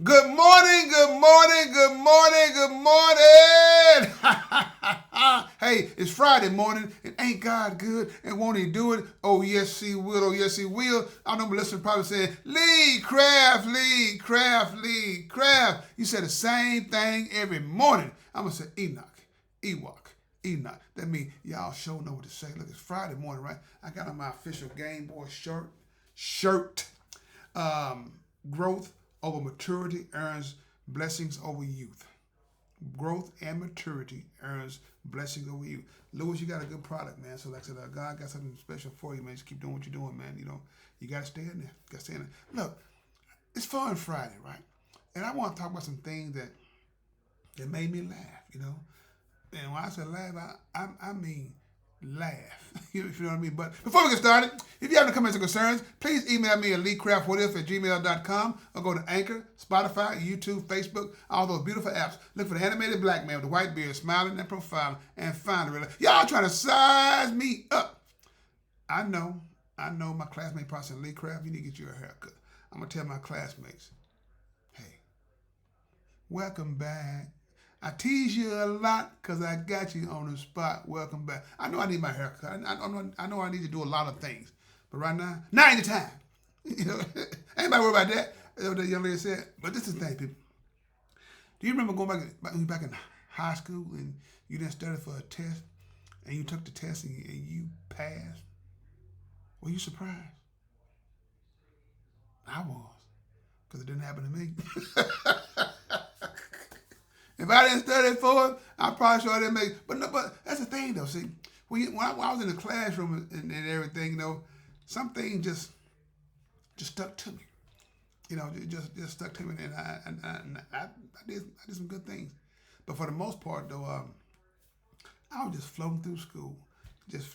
Good morning, good morning, good morning, good morning. Hey, it's Friday morning, and ain't God good? And won't He do it? Oh, yes, He will. Oh, yes, He will. I know my listeners probably saying, Lee Craft, Lee Craft, Lee Craft. You say the same thing every morning. I'm going to say Enoch, Ewok, Enoch. That means y'all sure know what to say. Look, it's Friday morning, right? I got on my official Game Boy shirt. Growth over maturity earns blessings over youth. Growth and maturity earns blessings over you. Lewis, you got a good product, man. So like I said, God got something special for you, man. Just keep doing what you're doing, man. You got to stay in there. You got to stay in there. Look, it's Fun Friday, right? And I want to talk about some things that made me laugh. And when I say laugh, I mean laugh. If you know what I mean. But before we get started, if you have any comments or concerns, please email me at leecraftwhatif@gmail.com or go to Anchor, Spotify, YouTube, Facebook, all those beautiful apps. Look for the animated black man with the white beard, smiling and profiling, and find it. Y'all trying to size me up. I know my classmate probably said, Lee Craft, you need to get you a haircut. I'm going to tell my classmates, hey, welcome back. I tease you a lot because I got you on the spot. Welcome back. I know I need my haircut. I know I need to do a lot of things. But right now ain't the time. Anybody worry about that? That's what the young lady said. But this is the thing, people. Do you remember going back in high school and you didn't study for a test and you took the test and you passed? Were you surprised? I was, because it didn't happen to me. If I didn't study for it, I'm probably sure I didn't make. But that's the thing though. See, when I was in the classroom and everything, some things just stuck to me. It just stuck to me, and I did some good things. But for the most part, though, I was just floating through school, just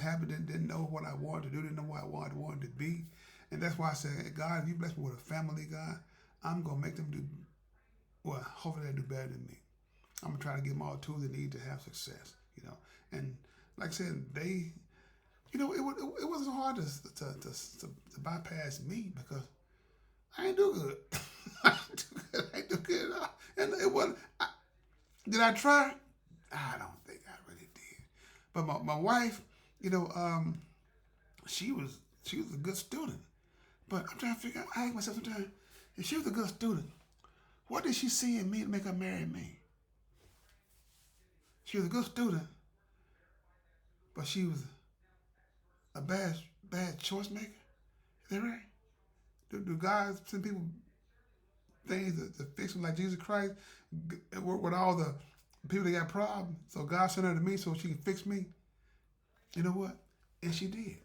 happy, didn't know what I wanted to do, didn't know what I wanted to be, and that's why I said, God, if you bless me with a family, God, I'm gonna make them do. Well, hopefully they do better than me. I'm gonna try to give them all the tools they need to have success. And like I said, it wasn't so hard to bypass me because I ain't do good. I ain't do good at all. And it wasn't. Did I try? I don't think I really did. But my wife, she was a good student. But I'm trying to figure out. I ask myself sometimes, if she was a good student, what did she see in me to make her marry me? She was a good student, but she was a bad choice maker. Is that right? Do God send people things to fix them like Jesus Christ work with all the people that got problems? So God sent her to me so she can fix me. You know what? And she did.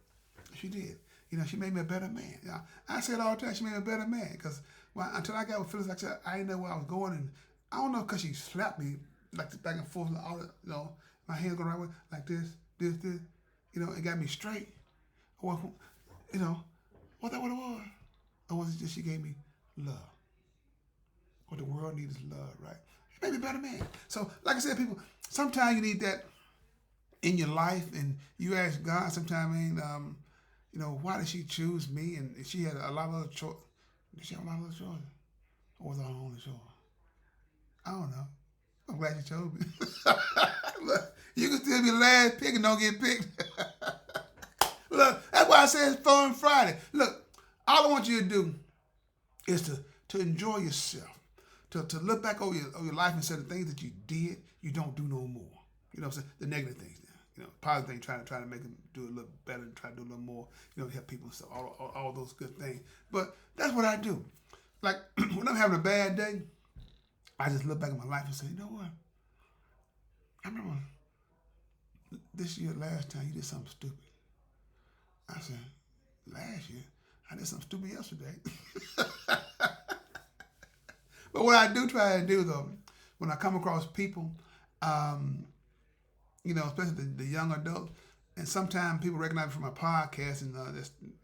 She did. She made me a better man. I say it all the time. She made me a better man because until I got with Phyllis, like I said, I didn't know where I was going, and I don't know because she slapped me like back and forth, all my hands going right way, like this, it got me straight. Or, what that what it was? Or was it just she gave me love? What the world needs is love, right? She made me a better man. So, like I said, people, sometimes you need that in your life, and you ask God. Sometimes, why did she choose me? And she had a lot of other choices. Did she have a lot of other choices? Or was I the only choice? I don't know. I'm glad you chose me. Look, you can still be the last pick and don't get picked. Look, that's why I say it's Fun Friday. Look, all I want you to do is to enjoy yourself, to look back over your life and say the things that you did, you don't do no more. You know what I'm saying? The negative things. Positive things, trying to make them do a little better, try to do a little more, help people and stuff, all those good things. But that's what I do. Like, when I'm having a bad day, I just look back at my life and say, you know what? I remember this year, last time, you did something stupid. I said, last year, I did something stupid yesterday. But what I do try to do, though, when I come across people, especially the young adults, and sometimes people recognize me from my podcast and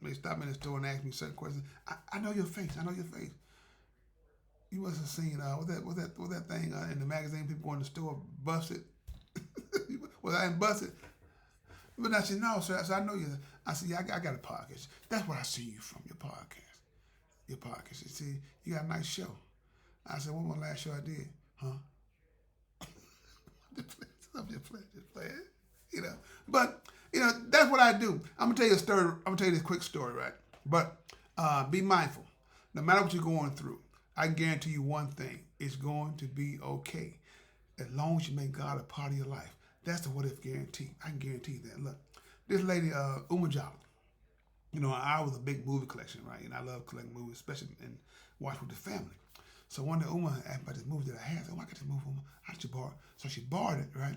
they stop me in the store and ask me certain questions. I know your face. I know your face. You must have seen was that thing in the magazine? People go in the store, busted. Was I in busted? But I said no, sir. So I know you. I said yeah, I got a podcast. That's where I see you from. Your podcast. You see, you got a nice show. I said, what was my last show I did? Huh? I'm just playing. You know. But, you know, that's what I do. I'm going to tell you a story. I'm going to tell you this quick story, right? But be mindful. No matter what you're going through, I can guarantee you one thing. It's going to be okay. As long as you make God a part of your life. That's the what if guarantee. I can guarantee that. Look, this lady, Uma Jolly, you know, I was a big movie collection, right? And I love collecting movies, especially and watch with the family. So one day Uma asked about this movie that I had. I said, oh, I got this movie, Uma. How did you borrow it? So she borrowed it, right?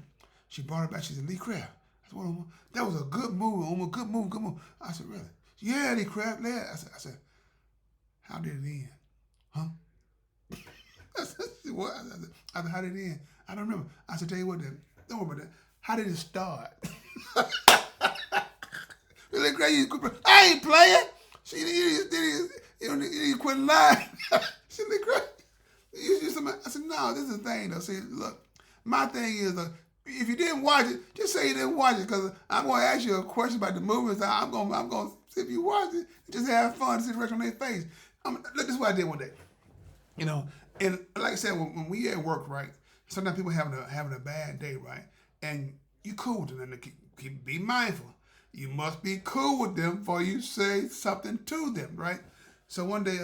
She borrowed it back. She said, Lee Craft. I said, what, Uma? That was a good movie, Uma. Good movie, good movie. I said, really? Yeah, Lee Craft. Yeah. I said, how did it end? Huh? I said, what? I said, how did it end? I don't remember. I said, tell you what, then. Don't worry about that. How did it start? I ain't playing. She you quit lying. She I said, no, this is the thing though. See, look, my thing is, if you didn't watch it, just say you didn't watch it, because I'm going to ask you a question about the movies. I'm going to see if you watch it. Just have fun, see the rest on their face. Look, this is what I did one day. You know, and like I said, when we at work, right? Sometimes people having a bad day, right? And you cool with them, and be mindful. You must be cool with them before you say something to them, right? So one day,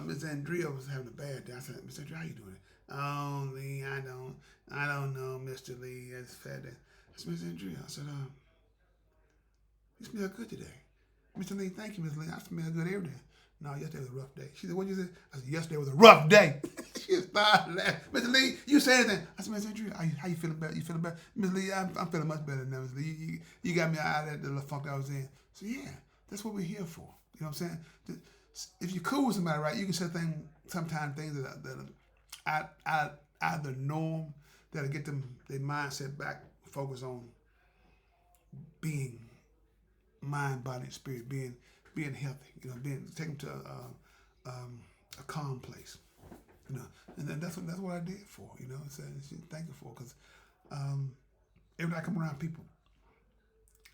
Miss Andrea was having a bad day. I said, Miss Andrea, how you doing? Oh, Lee, I don't know, Mr. Lee. It's fat day. I said, Miss Andrea, I said, you smell good today. Mr. Lee, thank you, Miss Lee. I smell good every day. No, yesterday was a rough day. She said, what you say? I said, yesterday was a rough day. She started laughing. Mr. Lee, you say anything. I said, Miss Andrea, how you feeling better? You feeling better? Miss Lee, I'm feeling much better now, Miss Lee. You got me out of that little funk I was in. So yeah, that's what we're here for. You know what I'm saying? If you're cool with somebody, right, you can say sometimes things that are out of the norm, that'll get them their mindset back, focus on being mind, body, and spirit, being healthy, you know, take them to a calm place, you know, and then that's what I did for, you know. So thank you for, because every time I come around people,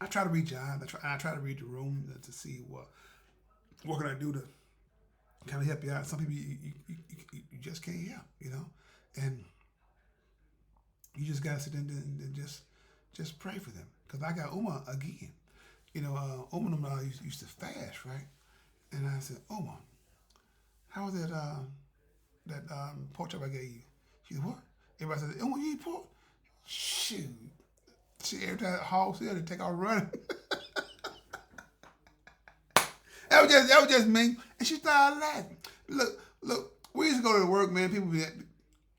I try to read your eyes. I try to read the room to see what can I do to kind of help you out. Some people you just can't help, you know, and you just gotta sit there and just pray for them. Because I got Uma again. You know, Uma used to fast, right? And I said, Uma, how was that pork chop I gave you? She said, what? Everybody said, Uma, you eat pork? Shoot. She every time hog said to take off running. That was just me. And she started laughing. Look, we used to go to work, man. People be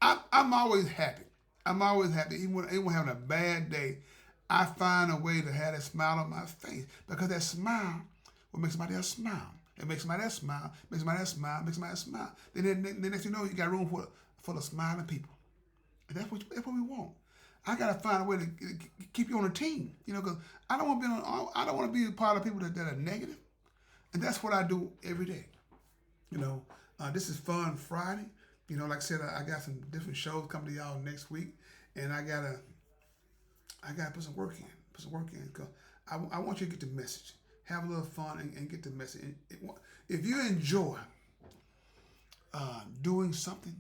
I'm always happy. I'm always happy. Even when having a bad day, I find a way to have that smile on my face, because that smile will make somebody else smile. It makes somebody else smile, makes somebody else smile, makes somebody else smile. Then the next thing you know, you got room full of smiling people. And that's what we want. I gotta find a way to keep you on a team, you know, because I don't want to be a part of people that are negative, and that's what I do every day. You know, this is Fun Friday. You know, like I said, I got some different shows coming to y'all next week, and I gotta put some work in. Because I want you to get the message. Have a little fun and get the message. If you enjoy doing something,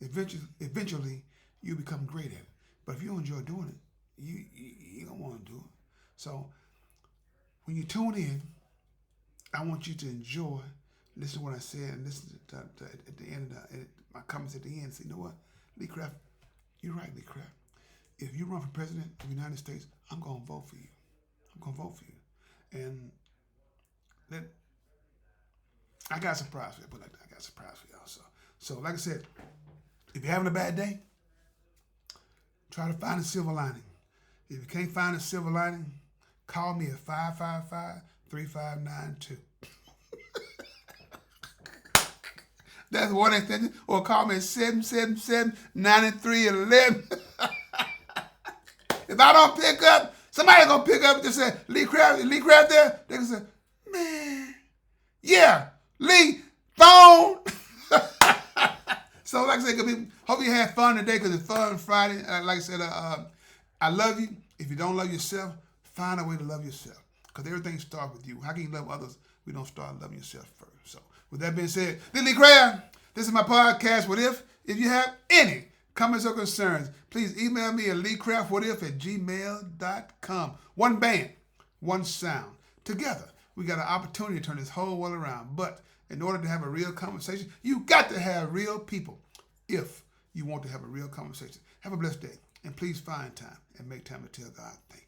eventually you become great at it. But if you don't enjoy doing it, you don't want to do it. So when you tune in, I want you to enjoy, listen to what I said, and listen to at the end of my comments at the end. Say, you know what, Lee Craft, you're right, Lee Craft. If you run for president of the United States, I'm going to vote for you. I'm going to vote for you. And I got a surprise for you. I got a surprise for y'all. So like I said, if you're having a bad day, try to find a silver lining. If you can't find a silver lining, call me at 555-3592. That's one extension. Or call me at 777-9311. If I don't pick up, somebody's going to pick up and just say, Lee Craft there? They're going to say, man, yeah, Lee, phone. So like I said, hope you had fun today, because it's Fun Friday. Like I said, I love you. If you don't love yourself, find a way to love yourself, because everything starts with you. How can you love others if we don't start loving yourself first? So with that being said, this is Lee Craft. This is my podcast, What If? If you have any comments or concerns, please email me at leecraftwhatif@gmail.com. One band, one sound. Together, we got an opportunity to turn this whole world around. But in order to have a real conversation, you got to have real people if you want to have a real conversation. Have a blessed day, and please find time and make time to tell God thank you.